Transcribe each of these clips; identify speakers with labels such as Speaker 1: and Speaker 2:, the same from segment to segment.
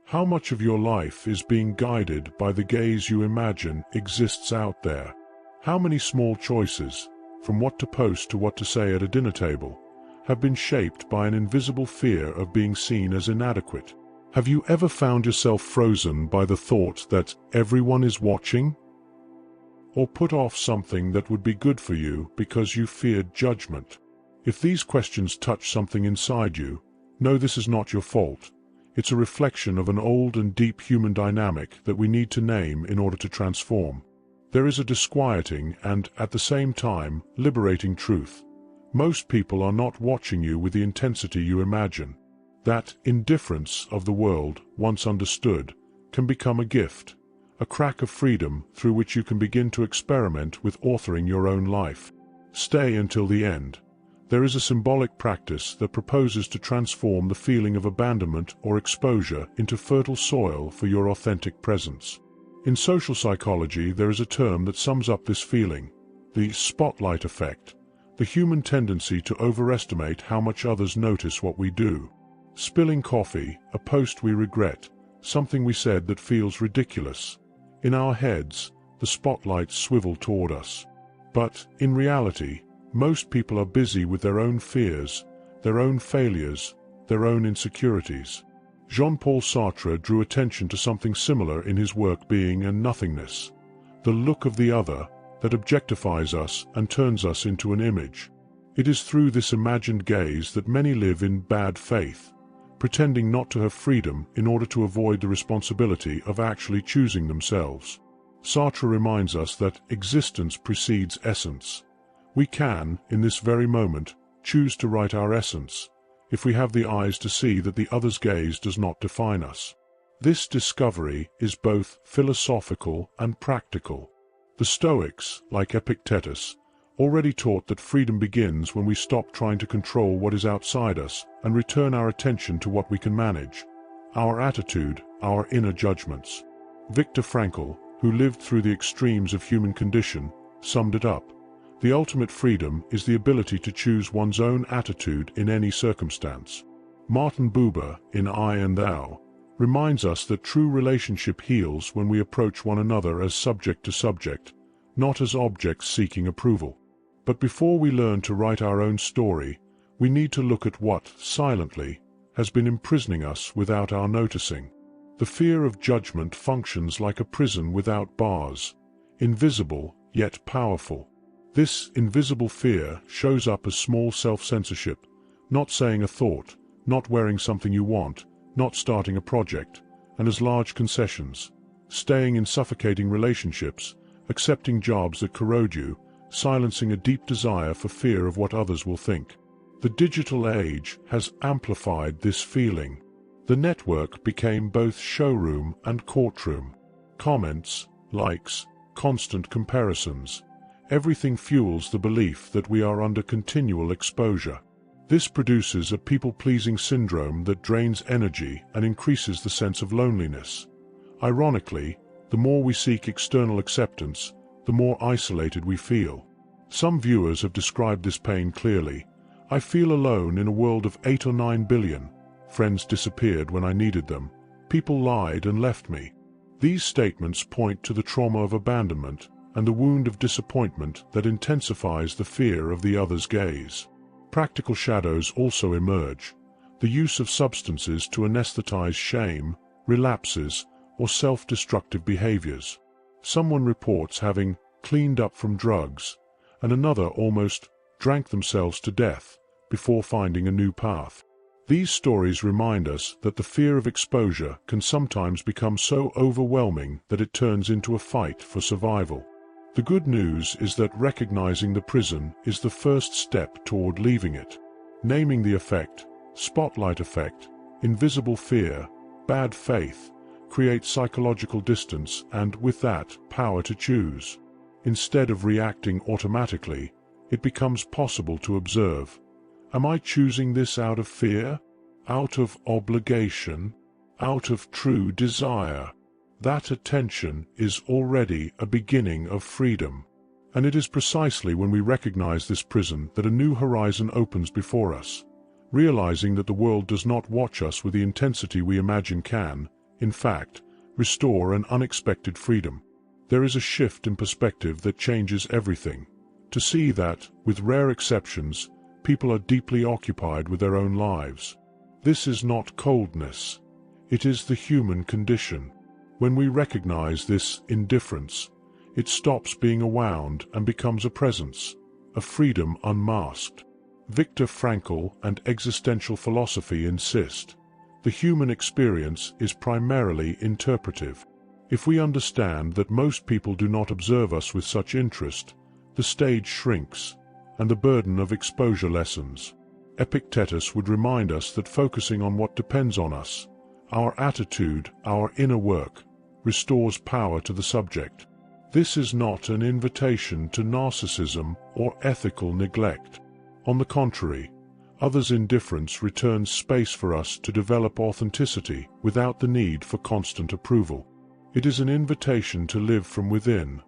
Speaker 1: How much of your life is being guided by the gaze you imagine exists out there? How many small choices, from what to post to what to say at a dinner table, have been shaped by an invisible fear of being seen as inadequate? Have you ever found yourself frozen by the thought that everyone is watching? Or put off something that would be good for you because you feared judgment? If these questions touch something inside you, know this is not your fault. It's a reflection of an old and deep human dynamic that we need to name in order to transform. There is a disquieting and, at the same time, liberating truth. Most people are not watching you with the intensity you imagine. That indifference of the world, once understood, can become a gift, a crack of freedom through which you can begin to experiment with authoring your own life. Stay until the end. There is a symbolic practice that proposes to transform the feeling of abandonment or exposure into fertile soil for your authentic presence. In social psychology, there is a term that sums up this feeling: the spotlight effect, the human tendency to overestimate how much others notice what we do. Spilling coffee, a post we regret, something we said that feels ridiculous. In our heads, the spotlights swivel toward us. But, in reality, most people are busy with their own fears, their own failures, their own insecurities. Jean-Paul Sartre drew attention to something similar in his work Being and Nothingness, the look of the other that objectifies us and turns us into an image. It is through this imagined gaze that many live in bad faith, pretending not to have freedom in order to avoid the responsibility of actually choosing themselves. Sartre reminds us that existence precedes essence. We can, in this very moment, choose to write our essence, if we have the eyes to see that the other's gaze does not define us. This discovery is both philosophical and practical. The Stoics, like Epictetus, already taught that freedom begins when we stop trying to control what is outside us and return our attention to what we can manage: our attitude, our inner judgments. Viktor Frankl, who lived through the extremes of human condition, summed it up: the ultimate freedom is the ability to choose one's own attitude in any circumstance. Martin Buber, in I and Thou, reminds us that true relationship heals when we approach one another as subject to subject, not as objects seeking approval. But before we learn to write our own story, we need to look at what, silently, has been imprisoning us without our noticing. The fear of judgment functions like a prison without bars, invisible yet powerful. This invisible fear shows up as small self-censorship, not saying a thought, not wearing something you want, not starting a project, and as large concessions: staying in suffocating relationships, accepting jobs that corrode you, silencing a deep desire for fear of what others will think. The digital age has amplified this feeling. The network became both showroom and courtroom. Comments, likes, constant comparisons. Everything fuels the belief that we are under continual exposure. This produces a people-pleasing syndrome that drains energy and increases the sense of loneliness. Ironically, the more we seek external acceptance, the more isolated we feel. Some viewers have described this pain clearly. I feel alone in a world of 8 or 9 billion. Friends disappeared when I needed them. People lied and left me. These statements point to the trauma of abandonment and the wound of disappointment that intensifies the fear of the other's gaze. Practical shadows also emerge: the use of substances to anesthetize shame, relapses, or self-destructive behaviors. Someone reports having cleaned up from drugs, and another almost drank themselves to death before finding a new path. These stories remind us that the fear of exposure can sometimes become so overwhelming that it turns into a fight for survival. The good news is that recognizing the prison is the first step toward leaving it. Naming the effect, spotlight effect, invisible fear, bad faith, creates psychological distance and, with that, power to choose. Instead of reacting automatically, it becomes possible to observe: am I choosing this out of fear? Out of obligation? Out of true desire? That attention is already a beginning of freedom. And it is precisely when we recognize this prison that a new horizon opens before us. Realizing that the world does not watch us with the intensity we imagine can, in fact, restore an unexpected freedom. There is a shift in perspective that changes everything. To see that, with rare exceptions, people are deeply occupied with their own lives. This is not coldness. It is the human condition. When we recognize this indifference, it stops being a wound and becomes a presence, a freedom unmasked. Viktor Frankl and existential philosophy insist the human experience is primarily interpretive. If we understand that most people do not observe us with such interest, the stage shrinks, and the burden of exposure lessens. Epictetus would remind us that focusing on what depends on us, our attitude, our inner work, restores power to the subject. This is not an invitation to narcissism or ethical neglect. On the contrary, others' indifference returns space for us to develop authenticity without the need for constant approval. It is an invitation to live from within,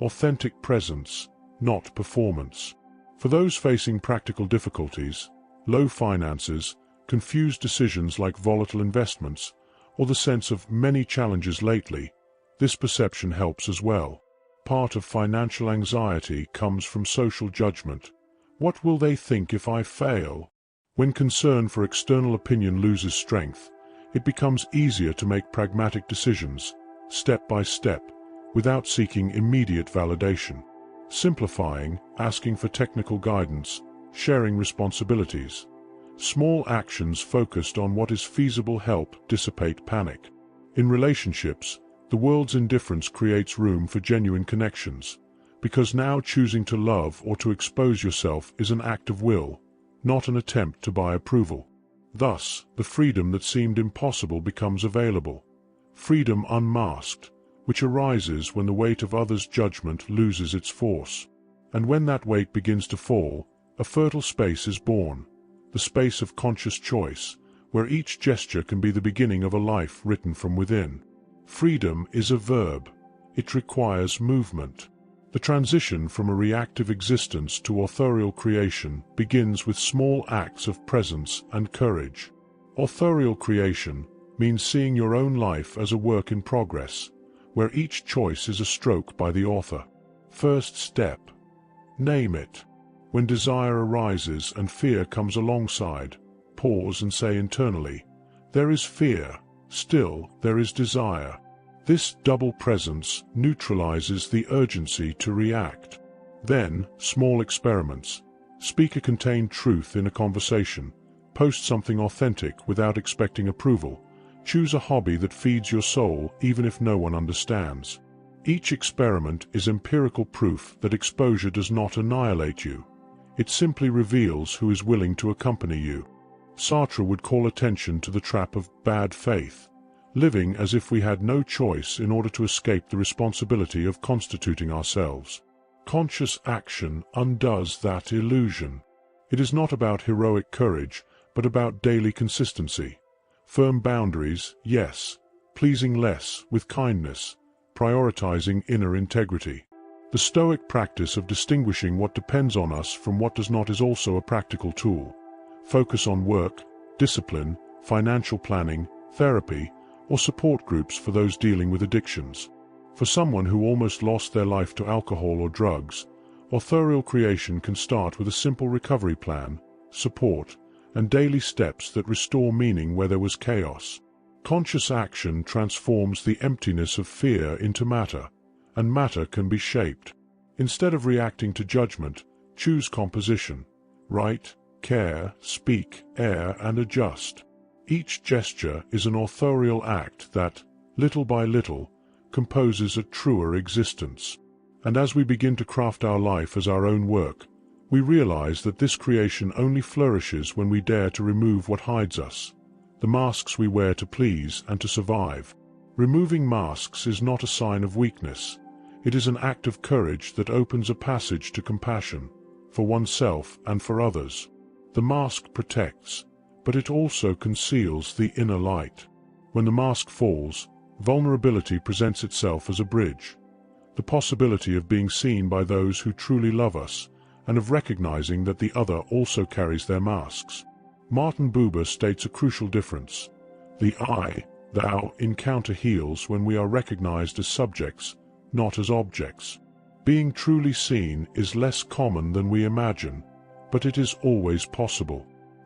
Speaker 1: authentic presence, not performance. For those facing practical difficulties, low finances, confused decisions like volatile investments, or the sense of many challenges lately, this perception helps as well. Part of financial anxiety comes from social judgment. What will they think if I fail? When concern for external opinion loses strength, it becomes easier to make pragmatic decisions, step by step, without seeking immediate validation. Simplifying, asking for technical guidance, sharing responsibilities. Small actions focused on what is feasible help dissipate panic. In relationships, the world's indifference creates room for genuine connections, because now choosing to love or to expose yourself is an act of will, not an attempt to buy approval. Thus, the freedom that seemed impossible becomes available. Freedom unmasked, which arises when the weight of others' judgment loses its force. And when that weight begins to fall, a fertile space is born, the space of conscious choice, where each gesture can be the beginning of a life written from within. Freedom is a verb. It requires movement. The transition from a reactive existence to authorial creation begins with small acts of presence and courage. Authorial creation means seeing your own life as a work in progress, where each choice is a stroke by the author. First step. Name it. When desire arises and fear comes alongside, pause and say internally, there is fear, still there is desire. This double presence neutralizes the urgency to react. Then, small experiments. Speak a contained truth in a conversation. Post something authentic without expecting approval. Choose a hobby that feeds your soul even if no one understands. Each experiment is empirical proof that exposure does not annihilate you. It simply reveals who is willing to accompany you. Sartre would call attention to the trap of bad faith, living as if we had no choice in order to escape the responsibility of constituting ourselves. Conscious action undoes that illusion. It is not about heroic courage, but about daily consistency. Firm boundaries, yes. Pleasing less, with kindness. Prioritizing inner integrity. The Stoic practice of distinguishing what depends on us from what does not is also a practical tool. Focus on work, discipline, financial planning, therapy, or support groups for those dealing with addictions. For someone who almost lost their life to alcohol or drugs, authorial creation can start with a simple recovery plan, support, and daily steps that restore meaning where there was chaos. Conscious action transforms the emptiness of fear into matter, and matter can be shaped. Instead of reacting to judgment, choose composition. Write, care, speak, err, and adjust. Each gesture is an authorial act that, little by little, composes a truer existence. And as we begin to craft our life as our own work, we realize that this creation only flourishes when we dare to remove what hides us, the masks we wear to please and to survive. Removing masks is not a sign of weakness. It is an act of courage that opens a passage to compassion, for oneself and for others. The mask protects, but it also conceals the inner light. When the mask falls, vulnerability presents itself as a bridge. The possibility of being seen by those who truly love us, and of recognizing that the other also carries their masks. Martin Buber states a crucial difference. The I, Thou encounter heals when we are recognized as subjects, not as objects. Being truly seen is less common than we imagine, but it is always possible.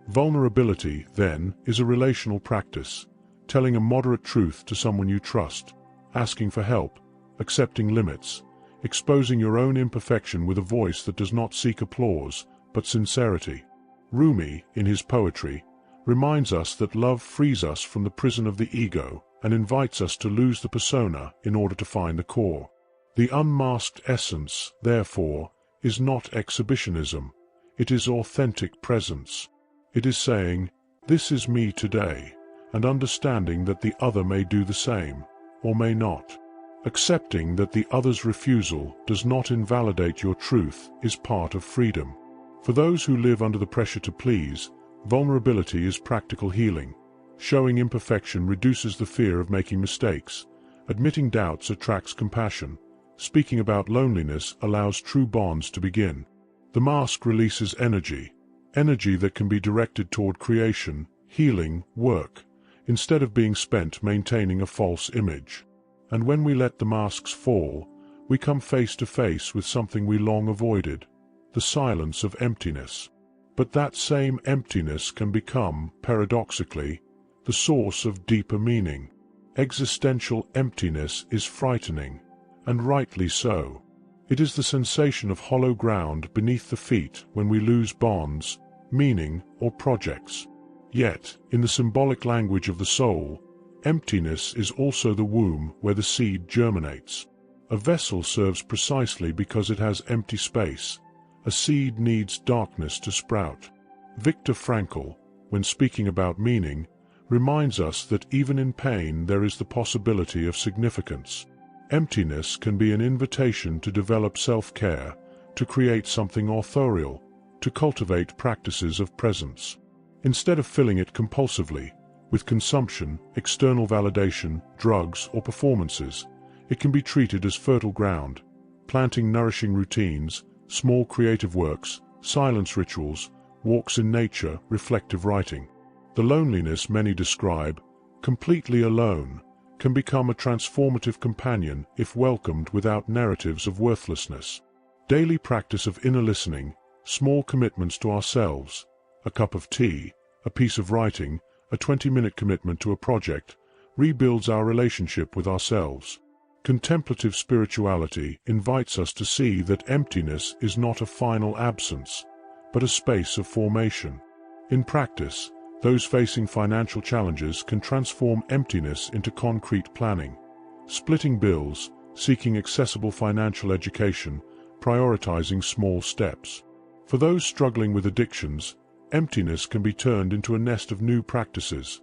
Speaker 1: Vulnerability, then, is a relational practice, telling a moderate truth to someone you trust, asking for help, accepting limits, exposing your own imperfection with a voice that does not seek applause, but sincerity. Rumi, in his poetry, reminds us that love frees us from the prison of the ego and invites us to lose the persona in order to find the core. The unmasked essence, therefore, is not exhibitionism, it is authentic presence. It is saying, "This is me today," and understanding that the other may do the same, or may not. Accepting that the other's refusal does not invalidate your truth is part of freedom. For those who live under the pressure to please, vulnerability is practical healing. Showing imperfection reduces the fear of making mistakes. Admitting doubts attracts compassion. Speaking about loneliness allows true bonds to begin. The mask releases energy that can be directed toward creation, healing, work, instead of being spent maintaining a false image. And when we let the masks fall, we come face to face with something we long avoided, the silence of emptiness. But that same emptiness can become, paradoxically, the source of deeper meaning. Existential emptiness is frightening, and rightly so. It is the sensation of hollow ground beneath the feet when we lose bonds, meaning, or projects. Yet, in the symbolic language of the soul, emptiness is also the womb where the seed germinates. A vessel serves precisely because it has empty space. A seed needs darkness to sprout. Viktor Frankl, when speaking about meaning, reminds us that even in pain there is the possibility of significance. Emptiness can be an invitation to develop self-care, to create something authorial, to cultivate practices of presence. Instead of filling it compulsively, with consumption, external validation, drugs, or performances, it can be treated as fertile ground, planting nourishing routines, small creative works, silence rituals, walks in nature, reflective writing. The loneliness many describe, completely alone, can become a transformative companion if welcomed without narratives of worthlessness. Daily practice of inner listening, small commitments to ourselves, a cup of tea, a piece of writing, a 20-minute commitment to a project, rebuilds our relationship with ourselves. Contemplative spirituality invites us to see that emptiness is not a final absence, but a space of formation. In practice, those facing financial challenges can transform emptiness into concrete planning, splitting bills, seeking accessible financial education, prioritizing small steps. For those struggling with addictions, emptiness can be turned into a nest of new practices: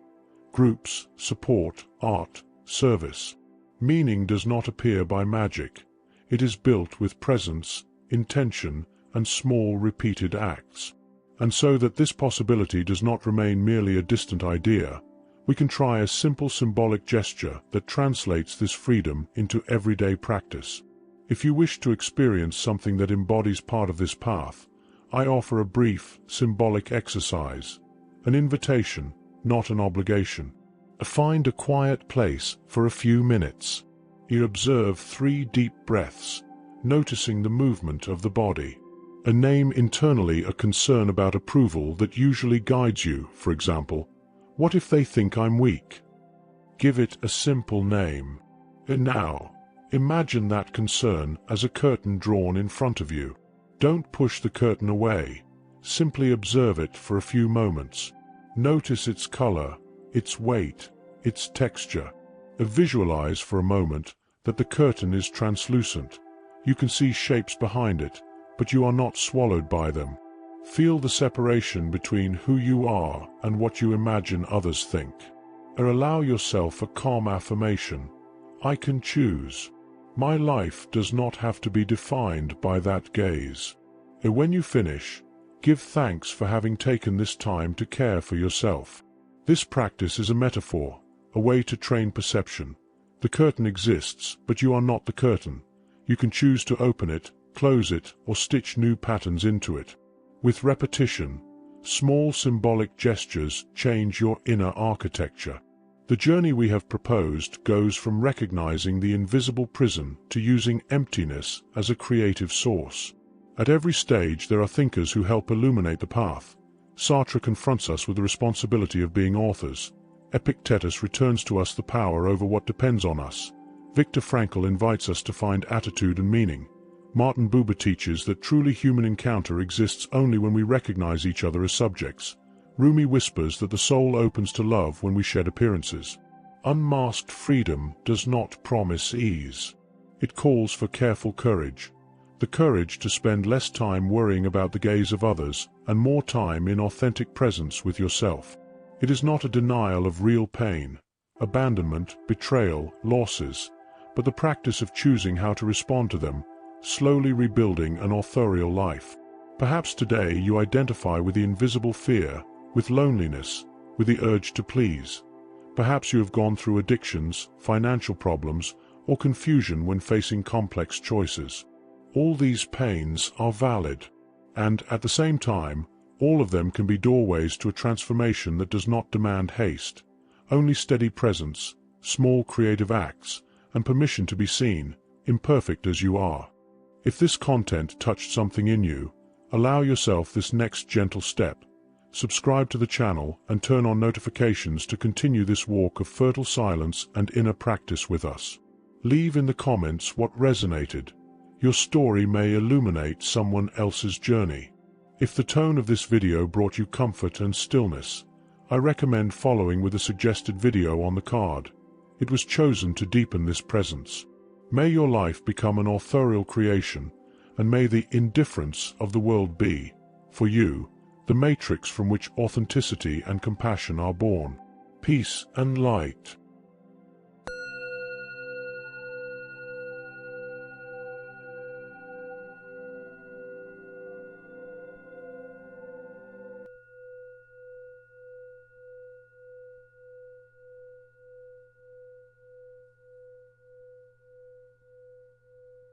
Speaker 1: groups, support, art, service. Meaning does not appear by magic. It is built with presence, intention, and small repeated acts. And so that this possibility does not remain merely a distant idea, we can try a simple symbolic gesture that translates this freedom into everyday practice. If you wish to experience something that embodies part of this path, I offer a brief, symbolic exercise, an invitation, not an obligation. Find a quiet place for a few minutes. You observe 3 deep breaths, noticing the movement of the body. Name internally a concern about approval that usually guides you, for example, what if they think I'm weak? Give it a simple name. And now, imagine that concern as a curtain drawn in front of you. Don't push the curtain away. Simply observe it for a few moments. Notice its color, its weight, its texture. Visualize for a moment that the curtain is translucent. You can see shapes behind it, but you are not swallowed by them. Feel the separation between who you are and what you imagine others think. Or allow yourself a calm affirmation: I can choose. My life does not have to be defined by that gaze. And when you finish, give thanks for having taken this time to care for yourself. This practice is a metaphor, a way to train perception. The curtain exists, but you are not the curtain. You can choose to open it, close it, or stitch new patterns into it. With repetition, small symbolic gestures change your inner architecture. The journey we have proposed goes from recognizing the invisible prison to using emptiness as a creative source. At every stage there are thinkers who help illuminate the path. Sartre confronts us with the responsibility of being authors. Epictetus returns to us the power over what depends on us. Viktor Frankl invites us to find attitude and meaning. Martin Buber teaches that truly human encounter exists only when we recognize each other as subjects. Rumi whispers that the soul opens to love when we shed appearances. Unmasked freedom does not promise ease. It calls for careful courage. The courage to spend less time worrying about the gaze of others and more time in authentic presence with yourself. It is not a denial of real pain, abandonment, betrayal, losses, but the practice of choosing how to respond to them, slowly rebuilding an authorial life. Perhaps today you identify with the invisible fear, with loneliness, with the urge to please. Perhaps you have gone through addictions, financial problems, or confusion when facing complex choices. All these pains are valid, and at the same time, all of them can be doorways to a transformation that does not demand haste, only steady presence, small creative acts, and permission to be seen, imperfect as you are. If this content touched something in you, allow yourself this next gentle step. Subscribe to the channel and turn on notifications to continue this walk of fertile silence and inner practice with us. Leave in the comments what resonated. Your story may illuminate someone else's journey. If the tone of this video brought you comfort and stillness, I recommend following with a suggested video on the card. It was chosen to deepen this presence. May your life become an authorial creation, and may the indifference of the world be, for you, the matrix from which authenticity and compassion are born. Peace and light.